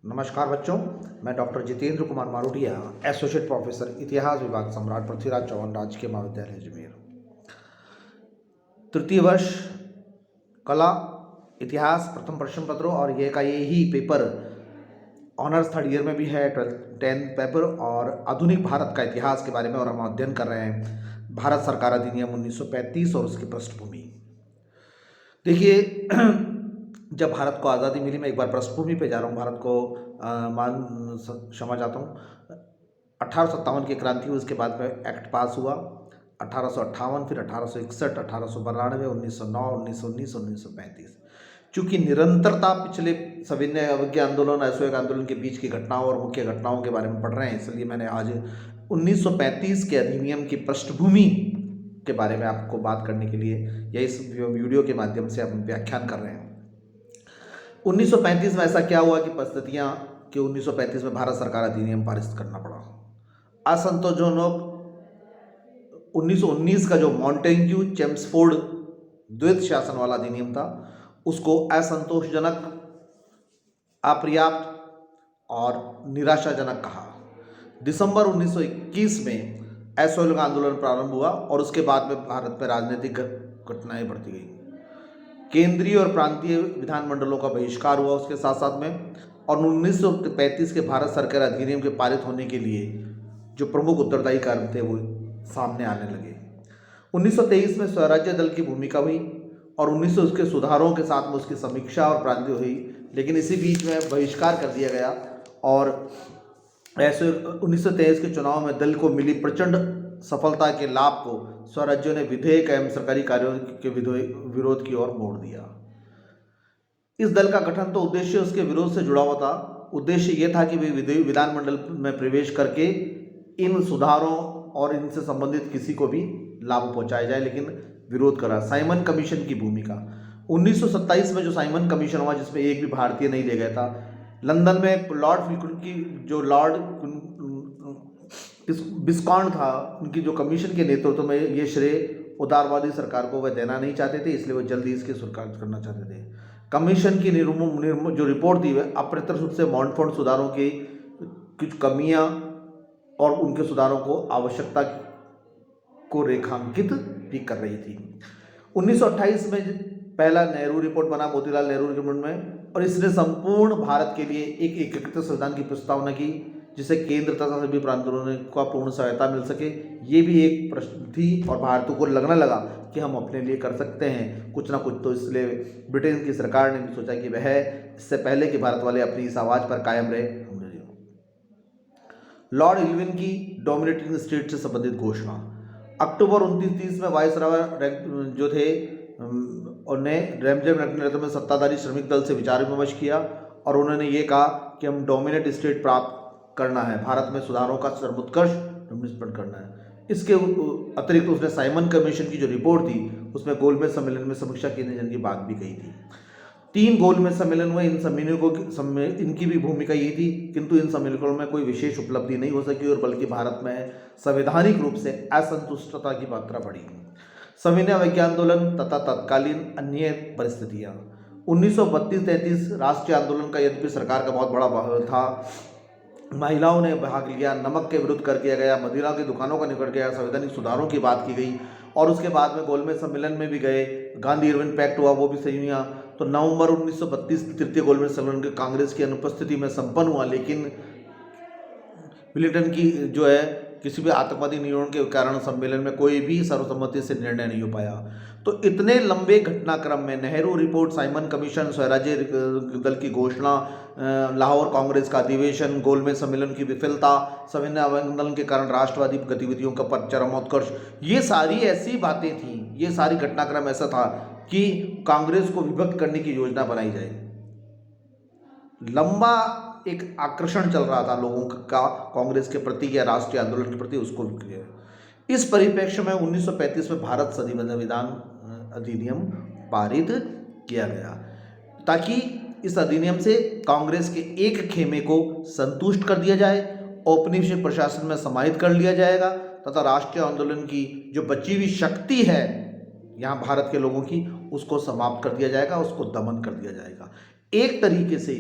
नमस्कार बच्चों, मैं doctor Jitendra Kumar Marodia, associate professor इतिहास विभाग, सम्राट पृथ्वीराज चौहान राजकीय महाविद्यालय अजमेर। तृतीय वर्ष कला इतिहास प्रथम प्रश्न पत्रों और ये का यही पेपर ऑनर्स थर्ड ईयर में भी है, 10th पेपर और आधुनिक भारत का इतिहास के बारे में। और हम अध्ययन कर रहे हैं भारत सरकार अधिनियम 1935 और उसकी पृष्ठभूमि। देखिए, जब भारत को आज़ादी मिली, मैं एक बार पृष्ठभूमि पे जा रहा हूँ, भारत को क्षमा चाहता हूँ। 1857 की क्रांति हुई, उसके बाद में एक्ट पास हुआ 1858, फिर 1861, 1892, 1909, 1919, 1935। चूँकि निरंतरता पिछले सविनय अवज्ञा आंदोलन, असहयोग आंदोलन के बीच की घटनाओं और मुख्य घटनाओं के बारे में पढ़ रहे हैं, इसलिए मैंने आज 1935 के अधिनियम की पृष्ठभूमि के बारे में आपको बात करने के लिए या इस वीडियो के माध्यम से हम व्याख्यान कर रहे हैं। 1935 में ऐसा क्या हुआ कि परिस्थितियाँ कि 1935 में भारत सरकार अधिनियम पारित करना पड़ा। असंतोषजनक 1919 का जो मॉन्टेग्यू चेम्सफोर्ड द्वैत शासन वाला अधिनियम था, उसको असंतोषजनक, अपर्याप्त और निराशाजनक कहा। दिसंबर 1921 में असहयोग आंदोलन प्रारंभ हुआ और उसके बाद में भारत में राजनीतिक घटनाएं बढ़ती गई। केंद्रीय और प्रांतीय विधानमंडलों का बहिष्कार हुआ उसके साथ साथ में, और 1935 के भारत सरकार अधिनियम के पारित होने के लिए जो प्रमुख उत्तरदायी कारण थे वो सामने आने लगे। 1923 में स्वराज्य दल की भूमिका हुई और 1900 के सुधारों के साथ में उसकी समीक्षा और प्रांतीय हुई, लेकिन इसी बीच में बहिष्कार कर दिया गया। और ऐसे 1923 के चुनाव में दल को मिली प्रचंड सफलता के लाभ को स्वराज्यों ने विधेयक एवं सरकारी कार्यों के विरोध की ओर मोड़ दिया। इस दल का गठन तो उद्देश्य उसके विरोध से जुड़ा हुआ था। उद्देश्य यह था कि वे विधानमंडल में प्रवेश करके इन सुधारों और इनसे संबंधित किसी को भी लाभ पहुंचाया जाए, लेकिन विरोध करा। साइमन कमीशन की भूमिका 1927 में जो साइमन कमीशन हुआ, जिसमें एक भी भारतीय नहीं ले गया था, लंदन में लॉर्ड फिल्कुन की जो लॉर्ड विस्कॉन्ट था, उनकी जो कमीशन के नेतृत्व में ये श्रेय उदारवादी सरकार को वह देना नहीं चाहते थे, इसलिए वह जल्दी इसकी स्वीकार करना चाहते थे। कमीशन की जो रिपोर्ट थी वह अप्रत्यक्ष रूप से मॉन्टफोर्ट सुधारों की कुछ कमियां और उनके सुधारों को आवश्यकता को रेखांकित भी कर रही थी। 1928 में पहला नेहरू रिपोर्ट बना, मोतीलाल नेहरू रिपोर्ट में, और इसने संपूर्ण भारत के लिए एक एकीकृत संविधान की प्रस्तावना की, जिसे केंद्र तथा सभी प्रांतों को पूर्ण सहायता मिल सके। ये भी एक प्रश्न थी और भारत को लगने लगा कि हम अपने लिए कर सकते हैं कुछ ना कुछ। तो इसलिए ब्रिटेन की सरकार ने भी सोचा कि वह इससे पहले कि भारत वाले अपनी इस आवाज़ पर कायम रहे। लॉर्ड इरविन की डोमिनेटिंग स्टेट से संबंधित घोषणा, अक्टूबर 1930 में वायसराय जो थे उन्हें रेमजे नेतृत्व में सत्ताधारी श्रमिक दल से विचार विमर्श किया और उन्होंने ये कहा कि हम डोमिनेट स्टेट प्राप्त करना है, भारत में सुधारों का सर्वोत्कर्ष करना है। इसके अतिरिक्त उसने साइमन कमीशन की जो रिपोर्ट थी उसमें गोलमेज सम्मेलन में समीक्षा की की बात भी कही थी। 3 गोलमेज सम्मेलन हुए, इन सम्मेलनों को इनकी भी भूमिका ये थी, किंतु इन सम्मेलनों में कोई विशेष उपलब्धि नहीं हो सकी और बल्कि भारत में संवैधानिक रूप से असंतुष्टता की मात्रा बढ़ी। सविनय अवज्ञा आंदोलन तथा तत्कालीन अन्य परिस्थितियाँ। 1932-33 राष्ट्रीय आंदोलन का यद्यपि सरकार का बहुत बड़ा था, महिलाओं ने भाग लिया, नमक के विरुद्ध कर दिया गया, मदिरा की दुकानों का निकट गया, संवैधानिक सुधारों की बात की गई और उसके बाद में गोलमेज सम्मेलन में भी गए, गांधी इरविन पैक्ट हुआ, वो भी सही हुआ। तो नवंबर 1932 तृतीय गोलमेज सम्मेलन के कांग्रेस की अनुपस्थिति में संपन्न हुआ, लेकिन मिलिटन की जो है किसी भी आतंकवादी नियमों के कारण सम्मेलन में कोई भी सर्वसम्मति से निर्णय नहीं हो पाया। तो इतने लंबे घटनाक्रम में नेहरू रिपोर्ट, साइमन कमीशन, स्वराज्य दल की घोषणा, लाहौर कांग्रेस का अधिवेशन, गोलमेज सम्मेलन की विफलता, सविनय आंदोलन के कारण राष्ट्रवादी गतिविधियों का चरमोत्कर्ष, ये सारी ऐसी बातें थीं, ये सारी घटनाक्रम ऐसा था कि कांग्रेस को विभक्त करने की योजना बनाई जाए। लंबा एक आकर्षण चल रहा था लोगों का कांग्रेस के प्रति या राष्ट्रीय आंदोलन के प्रति, उसको इस परिप्रेक्ष्य में 1935 में भारत संविधान अधिनियम पारित किया गया ताकि इस अधिनियम से कांग्रेस के एक खेमे को संतुष्ट कर दिया जाए, औपनिवेशिक प्रशासन में समाहित कर लिया जाएगा तथा राष्ट्रीय आंदोलन की जो बची हुई शक्ति है यहाँ भारत के लोगों की, उसको समाप्त कर दिया जाएगा, उसको दमन कर दिया जाएगा। एक तरीके से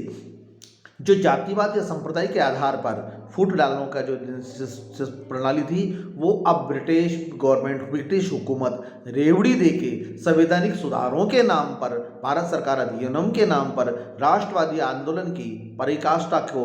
जो जातिवाद या संप्रदाय के आधार पर फूट डालने का जो प्रणाली थी, वो अब ब्रिटिश गवर्नमेंट, ब्रिटिश हुकूमत रेवड़ी देके संवैधानिक सुधारों के नाम पर, भारत सरकार अधिनियम के नाम पर राष्ट्रवादी आंदोलन की पराकाष्ठा को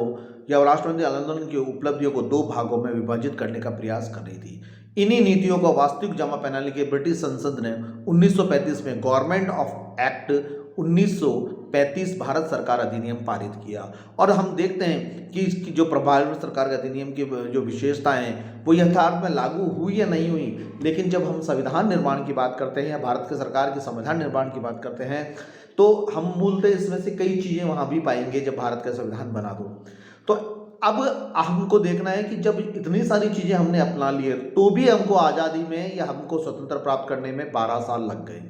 या राष्ट्रवादी आंदोलन की उपलब्धियों को दो भागों में विभाजित करने का प्रयास कर रही थी। इन्हीं नीतियों को वास्तविक जमा पहनाने के ब्रिटिश संसद ने 1935 में गवर्नमेंट ऑफ एक्ट 1935 भारत सरकार अधिनियम पारित किया। और हम देखते हैं कि इसकी जो भारत सरकार के अधिनियम की जो विशेषताएं हैं वो यथार्थ में लागू हुई या नहीं हुई, लेकिन जब हम संविधान निर्माण की बात करते हैं या भारत के सरकार के संविधान निर्माण की बात करते हैं तो हम मूलतः इसमें से कई चीज़ें वहाँ भी पाएंगे जब भारत का संविधान बना दो। तो अब हमको देखना है कि जब इतनी सारी चीज़ें हमने अपना लिए तो भी हमको आज़ादी में या हमको स्वतंत्र प्राप्त करने में 12 साल लग गए।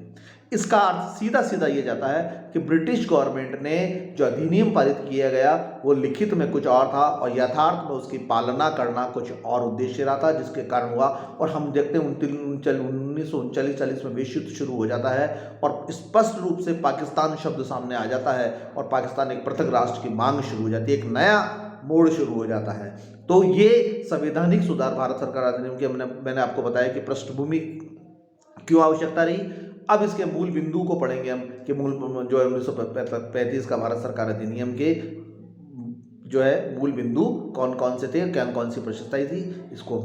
इसका अर्थ सीधा सीधा ये जाता है कि ब्रिटिश गवर्नमेंट ने जो अधिनियम पारित किया गया वो लिखित में कुछ और था और यथार्थ में उसकी पालना करना कुछ और उद्देश्य रहा था, जिसके कारण हुआ। और हम देखते हैं 1939-40 में विश्व युद्ध शुरू हो जाता है और स्पष्ट रूप से पाकिस्तान शब्द सामने आ जाता है और पाकिस्तान एक पृथक राष्ट्र की मांग शुरू हो जाती है, एक नया मोड़ शुरू हो जाता है। तो ये संवैधानिक सुधार भारत सरकार अधिनियम के मैंने आपको बताया कि पृष्ठभूमि क्यों आवश्यकता रही। अब इसके मूल बिंदु को पढ़ेंगे हम कि मूल जो है 1935 का भारत सरकार अधिनियम के जो है मूल बिंदु कौन कौन से थे, कौन कौन सी विशेषताएं थी, इसको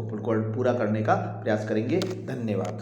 पूरा करने का प्रयास करेंगे। धन्यवाद।